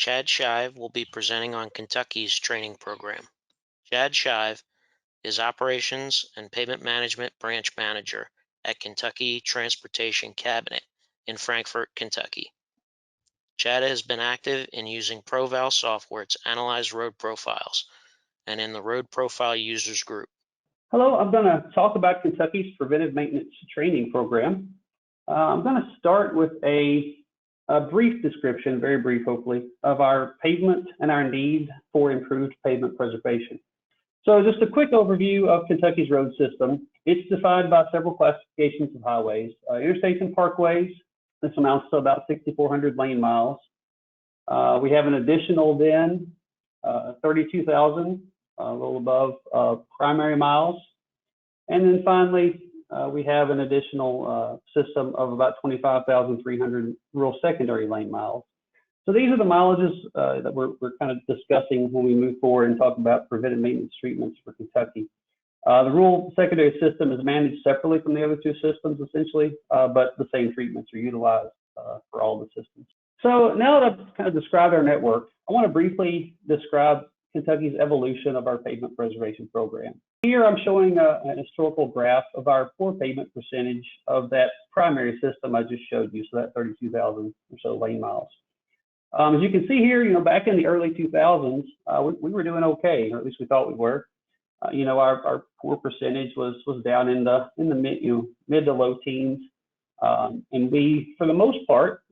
Chad Shive will be presenting on Kentucky's training program. Chad Shive is Operations and Pavement Management Branch Manager at Kentucky Transportation Cabinet in Frankfort, Kentucky. Chad has been active in using ProVal software to analyze road profiles and in the Road Profile Users Group. Hello, I'm going to talk about Kentucky's Preventive Maintenance Training Program. I'm going to start with a brief description, very brief hopefully, of our pavement and our need for improved pavement preservation. So just a quick overview of Kentucky's road system. It's defined by several classifications of highways, interstates and parkways. This amounts to about 6,400 lane miles. We have an additional then 32,000, a little above primary miles. And then finally, we have an additional system of about 25,300 rural secondary lane miles. So these are the mileages that we're kind of discussing when we move forward and talk about preventive maintenance treatments for Kentucky. The rural secondary system is managed separately from the other two systems, essentially, but the same treatments are utilized for all the systems. So now that I've kind of described our network, I want to briefly describe Kentucky's evolution of our pavement preservation program. Here I'm showing an historical graph of our poor pavement percentage of that primary system I just showed you, so that 32,000 or so lane miles. As you can see here, back in the early 2000s, we were doing okay, or at least we thought we were. Our poor percentage was down in the mid to low teens, and we, for the most part,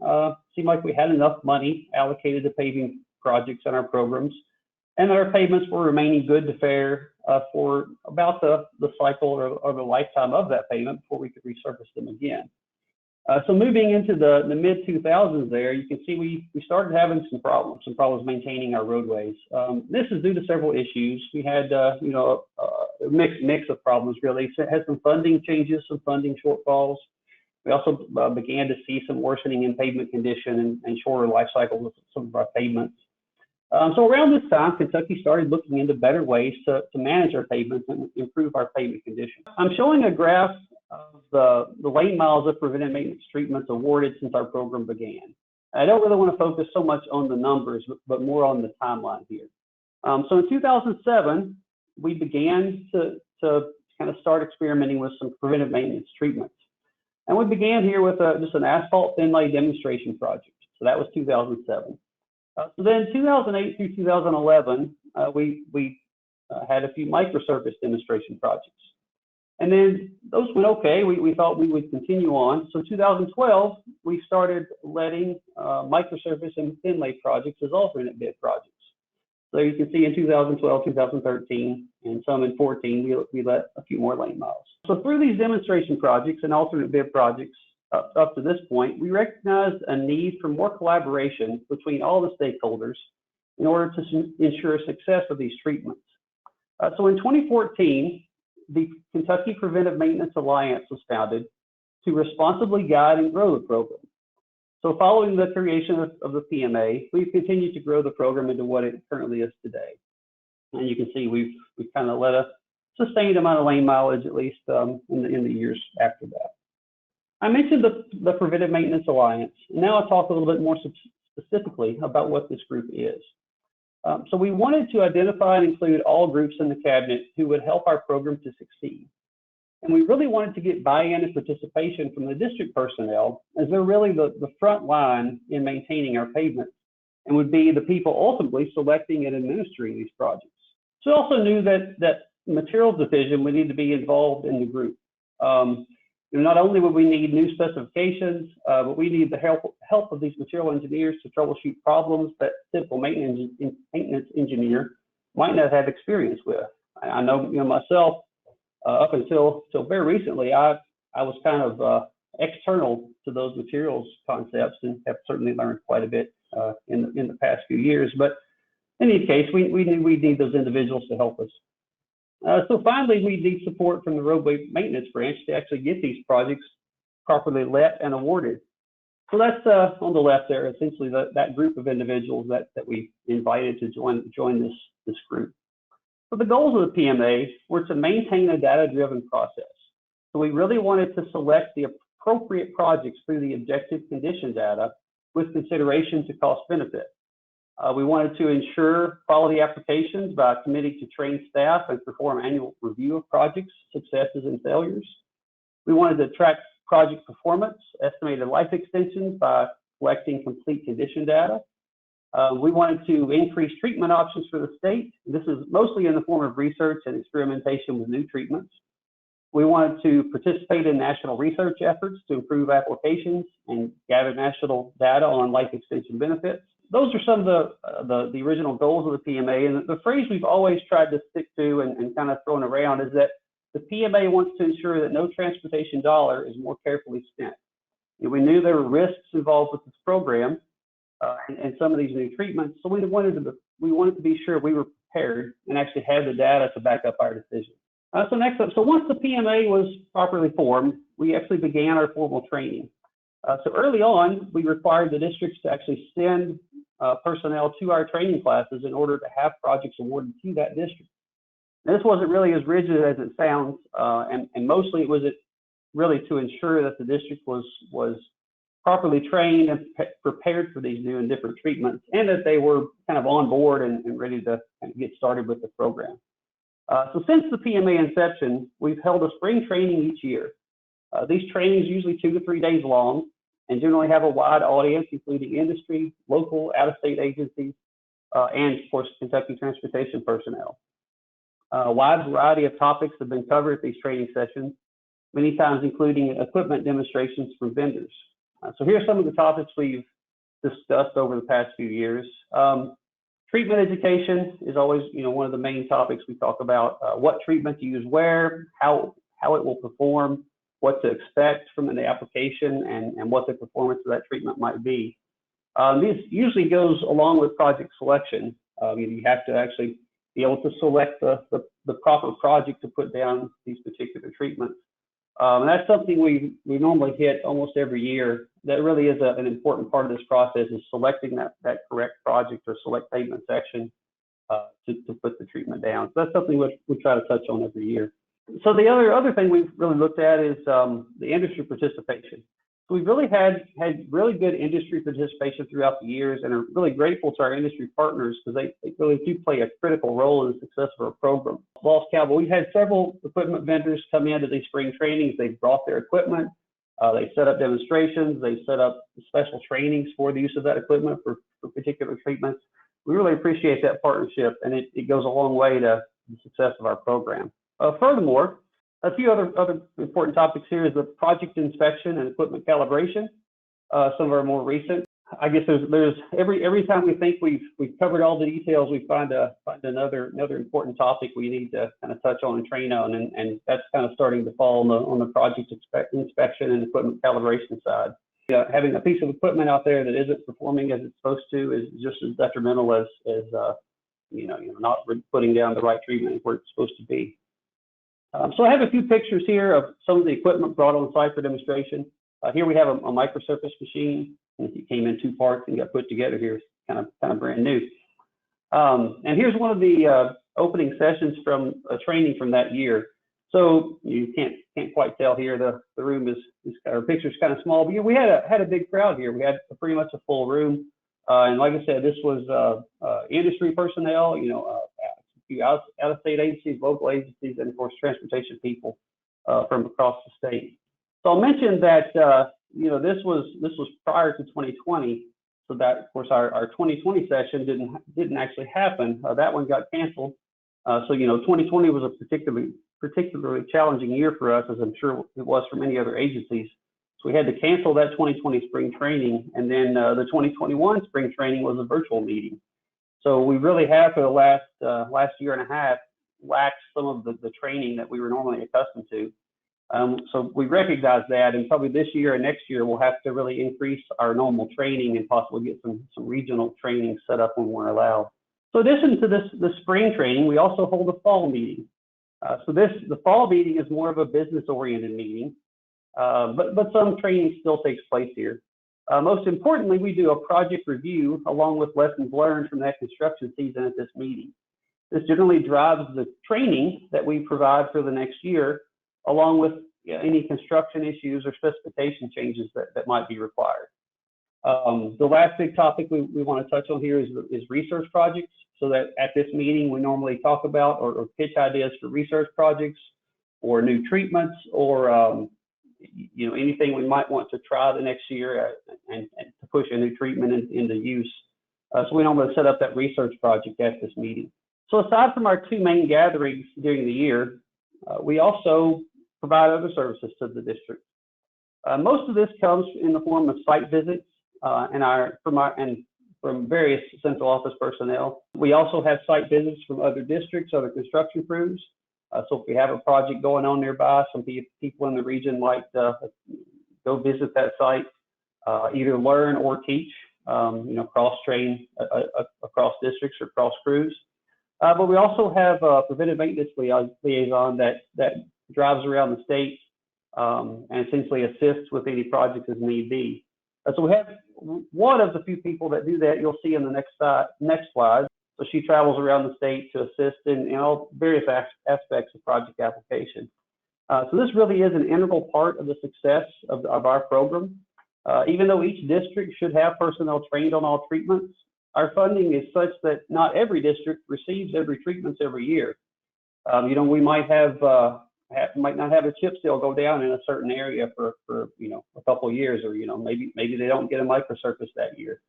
seemed like we had enough money allocated to paving projects in our programs, and our pavements were remaining good to fair for about the cycle or the lifetime of that pavement before we could resurface them again. So moving into the mid 2000s there, you can see we started having some problems maintaining our roadways. This is due to several issues. We had a mix of problems really. So it had some funding changes, some funding shortfalls. We also began to see some worsening in pavement condition and shorter life cycles of some of our pavements. So around this time, Kentucky started looking into better ways to manage our pavements and improve our pavement condition. I'm showing a graph of the lane miles of preventive maintenance treatments awarded since our program began. I don't really want to focus so much on the numbers, but more on the timeline here. So in 2007, we began to kind of start experimenting with some preventive maintenance treatments. And we began here with just an asphalt thin lay demonstration project. So that was 2007. So then 2008 through 2011, we had a few microsurface demonstration projects. And then those went okay. We thought we would continue on. So 2012, we started letting microsurface and thin lay projects as alternate bid projects. So you can see in 2012, 2013, and some in 2014, we let a few more lane miles. So through these demonstration projects and alternate bid projects, up to this point, we recognized a need for more collaboration between all the stakeholders in order to ensure success of these treatments. So in 2014, the Kentucky Preventive Maintenance Alliance was founded to responsibly guide and grow the program. So following the creation of the PMA, we've continued to grow the program into what it currently is today. And you can see we've kind of let a sustained amount of lane mileage, at least in the years after that. I mentioned the Preventive Maintenance Alliance, and now I'll talk a little bit more specifically about what this group is. So we wanted to identify and include all groups in the cabinet who would help our program to succeed. And we really wanted to get buy-in and participation from the district personnel, as they're really the front line in maintaining our pavement and would be the people ultimately selecting and administering these projects. So we also knew that materials division would need to be involved in the group. Not only would we need new specifications, but we need the help of these material engineers to troubleshoot problems that typical maintenance engineer might not have experience with. I know, myself, up until very recently, I was kind of external to those materials concepts and have certainly learned quite a bit in the past few years. But in any case, we knew we'd need those individuals to help us. So finally, we need support from the roadway maintenance branch to actually get these projects properly let and awarded. So that's on the left there, essentially that group of individuals that we invited to join this group. So the goals of the PMA were to maintain a data-driven process. So we really wanted to select the appropriate projects through the objective condition data with consideration to cost benefit. We wanted to ensure quality applications by committing to train staff and perform annual review of projects, successes, and failures. We wanted to track project performance, estimated life extensions by collecting complete condition data. We wanted to increase treatment options for the state. This is mostly in the form of research and experimentation with new treatments. We wanted to participate in national research efforts to improve applications and gather national data on life extension benefits. Those are some of the original goals of the PMA, and the phrase we've always tried to stick to and kind of thrown around is that the PMA wants to ensure that no transportation dollar is more carefully spent. We knew there were risks involved with this program and some of these new treatments, so we wanted to be sure we were prepared and actually had the data to back up our decision. So next up, so once the PMA was properly formed, we actually began our formal training. So early on, we required the districts to actually send personnel to our training classes in order to have projects awarded to that district. And this wasn't really as rigid as it sounds, and mostly it was really to ensure that the district was properly trained and prepared for these new and different treatments, and that they were kind of on board and ready to kind of get started with the program. So since the PMA inception, we've held a spring training each year. These trainings are usually 2 to 3 days long and generally have a wide audience, including industry, local, out-of-state agencies, and, of course, Kentucky transportation personnel. A wide variety of topics have been covered at these training sessions, many times including equipment demonstrations from vendors. So here are some of the topics we've discussed over the past few years. Treatment education is always, one of the main topics we talk about. What treatment to use where, how it will perform, what to expect from the application, and what the performance of that treatment might be. This usually goes along with project selection. You have to actually be able to select the proper project to put down these particular treatments. And that's something we normally hit almost every year. That really is an important part of this process, is selecting that correct project or select pavement section to put the treatment down. So that's something we try to touch on every year. So the other thing we've really looked at is the industry participation. So we've really had really good industry participation throughout the years, and are really grateful to our industry partners because they really do play a critical role in the success of our program. Lost Cowboy, we've had several equipment vendors come into these spring trainings. They've brought their equipment. They set up demonstrations. They set up special trainings for the use of that equipment for particular treatments. We really appreciate that partnership, and it goes a long way to the success of our program. Furthermore, a few other important topics here is the project inspection and equipment calibration. Some of our more recent. I guess there's every time we think we've covered all the details, we find another important topic we need to kind of touch on and train on, and that's kind of starting to fall on the project inspection and equipment calibration side. Having a piece of equipment out there that isn't performing as it's supposed to is just as detrimental as not putting down the right treatment where it's supposed to be. So I have a few pictures here of some of the equipment brought on site for demonstration. Here we have a microsurface machine. It came in 2 parts and got put together here. It's kind of brand new. And here's one of the opening sessions from a training from that year. So you can't quite tell here. The room is our picture's kind of small, but we had a big crowd here. We had pretty much a full room. And like I said, this was industry personnel, out-of-state agencies, local agencies, and of course transportation people from across the state. So I'll mention that this was prior to 2020, so that of course our 2020 session didn't actually happen. That one got canceled. So 2020 was a particularly challenging year for us, as I'm sure it was for many other agencies. So we had to cancel that 2020 spring training, and then the 2021 spring training was a virtual meeting. So we really have for the last year and a half lacked some of the training that we were normally accustomed to. So we recognize that, and probably this year and next year we'll have to really increase our normal training and possibly get some regional training set up when we're allowed. So in addition to the spring training, we also hold a fall meeting. So the fall meeting is more of a business-oriented meeting, but some training still takes place here. Most importantly, we do a project review along with lessons learned from that construction season at this meeting. This generally drives the training that we provide for the next year, along with any construction issues or specification changes that might be required. The last big topic we want to touch on here is research projects. So that at this meeting, we normally talk about or pitch ideas for research projects or new treatments or anything we might want to try the next year and to push a new treatment into use. So we normally set up that research project at this meeting. So aside from our two main gatherings during the year, we also provide other services to the district. Most of this comes in the form of site visits from various central office personnel. We also have site visits from other districts, other construction crews. So if we have a project going on nearby, some people in the region like to go visit that site, either learn or teach, cross-train across districts or cross crews. But we also have a preventive maintenance liaison that drives around the state and essentially assists with any projects as need be. So we have one of the few people that do that. You'll see in the next slide. So she travels around the state to assist in all various aspects of project application. So this really is an integral part of the success of our program. Even though each district should have personnel trained on all treatments, our funding is such that not every district receives every treatments every year. We might not have a chip seal go down in a certain area for a couple of years, or maybe they don't get a microsurface that year.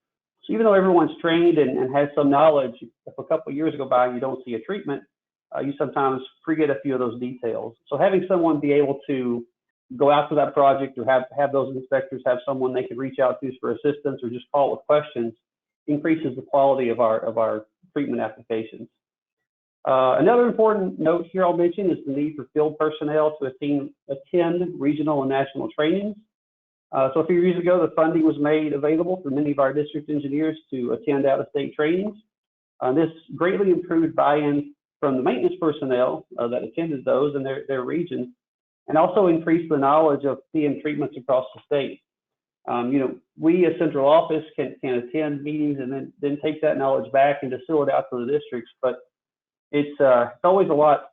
So even though everyone's trained and has some knowledge, if a couple of years go by and you don't see a treatment, you sometimes forget a few of those details. So having someone be able to go out to that project or have those inspectors have someone they can reach out to for assistance or just call with questions increases the quality of our treatment applications. Another important note here I'll mention is the need for field personnel to attend regional and national trainings. So a few years ago, the funding was made available for many of our district engineers to attend out-of-state trainings. This greatly improved buy-in from the maintenance personnel that attended those in their regions, and also increased the knowledge of PM treatments across the state. We as central office can attend meetings and then take that knowledge back and distill it out to the districts, but it's always a lot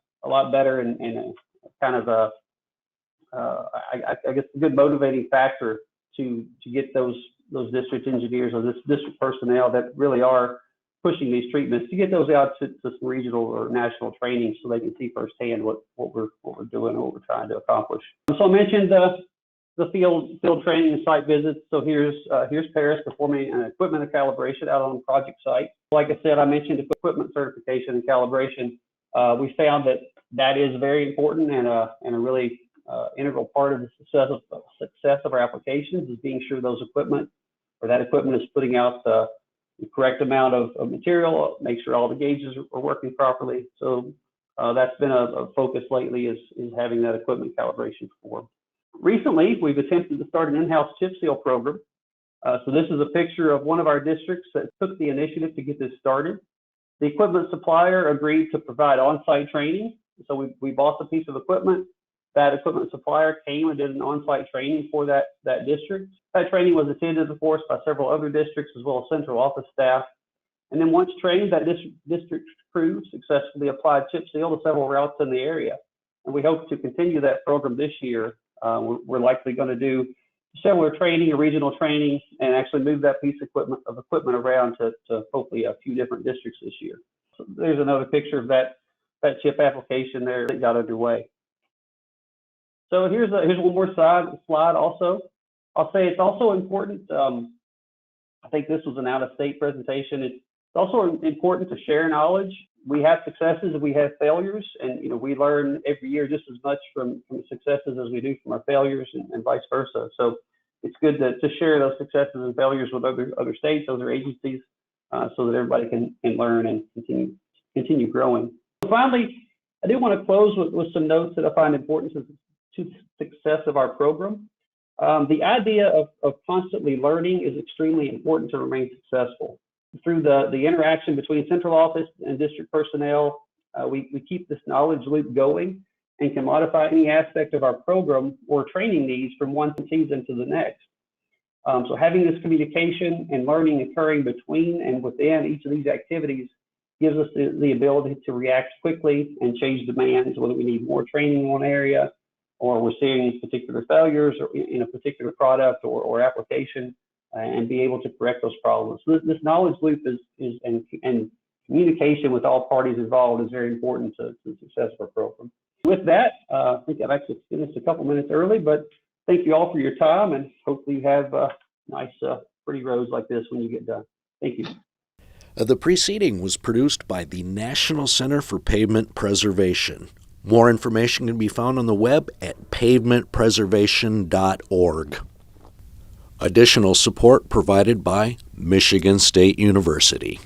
better and kind of I guess a good motivating factor to get those district engineers or this district personnel that really are pushing these treatments to get those out to some regional or national training so they can see firsthand what we're doing and what we're trying to accomplish. So I mentioned the field training and site visits. So here's Paris performing an equipment and calibration out on a project site. Like I said, I mentioned equipment certification and calibration. We found that is very important and a really integral part of the success of our applications is being sure that equipment is putting out the correct amount of material, make sure all the gauges are working properly. So that's been a focus lately is having that equipment calibration performed. Recently, we've attempted to start an in-house chip seal program. So this is a picture of one of our districts that took the initiative to get this started. The equipment supplier agreed to provide on-site training. So we bought the piece of equipment. That equipment supplier came and did an on-site training for that district. That training was attended, of course, by several other districts as well as central office staff. And then once trained, that district crew successfully applied chip seal to several routes in the area. And we hope to continue that program this year. We're likely going to do similar training, a regional training, and actually move that piece of equipment around to hopefully a few different districts this year. So there's another picture of that chip application there that got underway. So here's one more slide also. I'll say it's also important, I think this was an out-of-state presentation, it's also important to share knowledge. We have successes and we have failures, and we learn every year just as much from successes as we do from our failures and vice versa. So it's good to share those successes and failures with other states, other agencies, so that everybody can learn and continue growing. So finally, I do want to close with some notes that I find important to success of our program. The idea of constantly learning is extremely important to remain successful. Through the interaction between central office and district personnel, we keep this knowledge loop going and can modify any aspect of our program or training needs from one season to the next. So having this communication and learning occurring between and within each of these activities gives us the ability to react quickly and change demands, whether we need more training in one area or we're seeing particular failures or in a particular product or application. and be able to correct those problems. This knowledge loop and communication with all parties involved is very important to the success of our program. With that, I think I've actually finished a couple minutes early, but thank you all for your time, and hopefully you have nice, pretty roads like this when you get done. Thank you. The preceding was produced by the National Center for Pavement Preservation. More information can be found on the web at pavementpreservation.org. Additional support provided by Michigan State University.